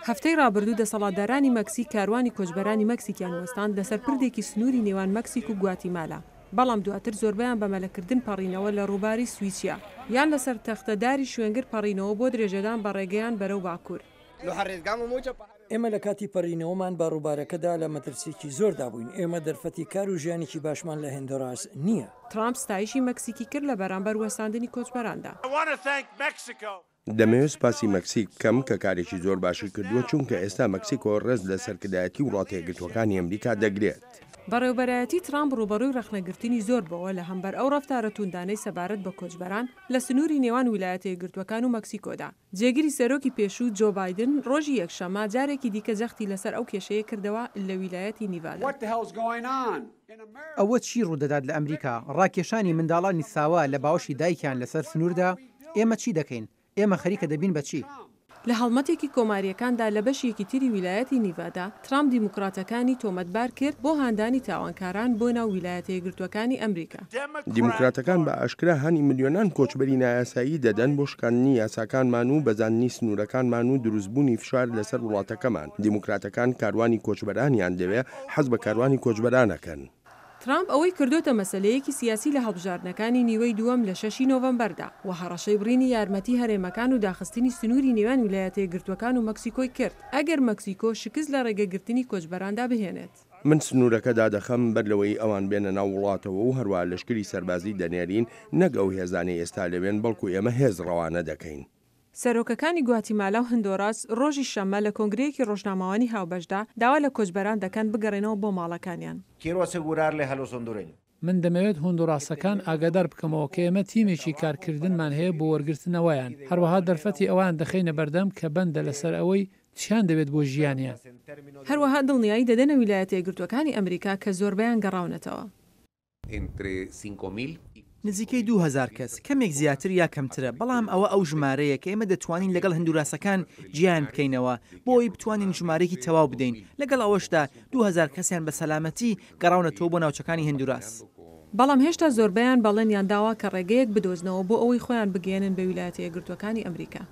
هەفتەی ڕابردوو دەسەڵاتدارانی مەکسیک کاروانی کۆچبەرانی مەکسیکیان وەستاند لەسەر پردێکی سنووری نێوان مەکسیک و گواتیمالا. بەڵام دواتر زۆربیان بە مەلەکردن پەڕینەوە لە ڕووباری سویسیا یان لەسەر تەختەداری شوێنگر پەڕینەوە بۆ درێژەدان بە ڕێگەیان بەرەو باکوور. ئێمە لە کاتی پەڕینەوەمان بە ڕووبارەکەدا لە مەترسێکی زۆردا بووین. ئێمە دەرفەتی کار و ژیانێکی باشمان لە هێندۆراس نییە. ترامپ ستایشی مەکسیکی کرد لە بەرامبەر وەستاندنی کۆچبەراندا. دەمەوێت سپاسی مەکسیک بکەم کە کارێکی زۆر باشی کردووە چونکە ئێستا مەکسیکۆ ڕێز لە سەرکردایەتی وڵاتە یەکگرتووەکانی ئەمریکا دەگرێت. بەڕێوەبەرایەتی ترامپ ڕوبەڕووی ڕەخنەگرتنی زۆر بەوە لە هەمبەر ئەو ڕەفتارە توندانەی سەبارەت بە کۆچبەران لە سنووری نێوان ویلایەتە یەکگرتووەکان و مەکسیکۆدا. جێگیری سەرۆکی پێشوو جۆ بایدن ڕۆژی یەکشەمە جارێکی دیکە جەختی لەسەر ئەو کێشەیە کردەوە لە ویلایەتی نیڤادا. ئەوە چی ڕوودەدات لە ئەمریکا؟ ڕاکێشانی منداڵانی ساوا لە باوەشی دایکیان لەسەر سنووردا؟ ئێمە چی دەکەین؟ ئێمە خەریکە دەبین بە چی؟ لە هەڵمەتێکی کۆماریەکاندا لە بەشێکی تری ویلایەتی نیڤادا ترامپ دیموکراتەکانی تۆمەتبار کرد بۆ هاندانی تاوانکاران بۆ ناو ویلایەتە یەکگرتووەکانی ئەمریکا. دیموکراتەکان بە ئاشکرا هەنی ملیۆنان کۆچبەری نایاسایی دەدەن بۆ شکاندنی یاساکانمان و بەزاننی سنوورەکانمان و دروستبوونی فشار لەسەر وڵاتەکەمان. دیموکراتەکان کاروانی کۆچبەرانیان دەوێت حەز بە کاروانی کۆچبەرانەکەن. ترامپ ئەوەی کردوتە مەسەلەیەکی سیاسی لە هەڵبژاردنەکانی نیوەی دووەم لە 6 نۆڤەمبەردا و هەڕەشەی بڕینی یارمەتی هەرێمەکان و داخستنی سنووری نێوان ویلایەتە یەکگرتووەکان و مەکسیکۆی کرد ئەگەر مەکسیکۆ شکست لە ڕێگەگرتنی کۆچبەراندا بهێنێت. من سنوورەکەدا دەخەم بەر لەوەی ئەوان بێنە ناو وڵاتەوە و هەروە لەشکری سەربازی دەنێرین نەک ئەو هێزانەی ئێستا لەوێن بەڵکو ئێمە هێز ڕەوانە دەکەین. سەرۆکەکانی گواتیمالا و هەندۆراس ڕۆژی شەممە لە کۆنگرەیەکی ڕۆژنامەوانی هاوبەشدا داوا لە کۆچبەران دەکەن بگەڕێنەوە بۆ ماڵەکانیان. من دەمەوێت هۆندوراسەکان ئاگادار بکەمەوە کە ئێمە تیمێکی کارکردنمان هەیە بۆ وەرگرتنەوەیان. هەروەها دەرفەتی ئەوان دەخینە بەردەم کە بەندە لەسەر ئەوەی چیان دەوێت بۆ ژیانیان. هەروەها دڵنیایی دەدەنە ویلایەتە یەکگرتووەکانی ئەمریکا کە زۆربیان گەڕاونەتەوە. نزیکەی 2000 کەس کەمێک زیاتر یا کەمترە، بەڵام ئەو ژمارەیە کە ئێمە دەتوانین لەگەڵ هەندوراسەکان جیان بکەینەوە بۆی بتوانین ژمارەیەکی تەواو بدەین. لەگەڵ ئەوەشدا 2000 کەسیان بە سەلامەتی گەڕاونەتەوە بۆ ناوچەکانی هەندوراس. بەڵام هێشتا زۆربیان بەڵێنیان داوا کە ڕێگەیەک بدۆزنەوە بۆ ئەوەی خۆیان بگەێنن بە ویلایەتە یەکگرتووەکانی ئەمریکا.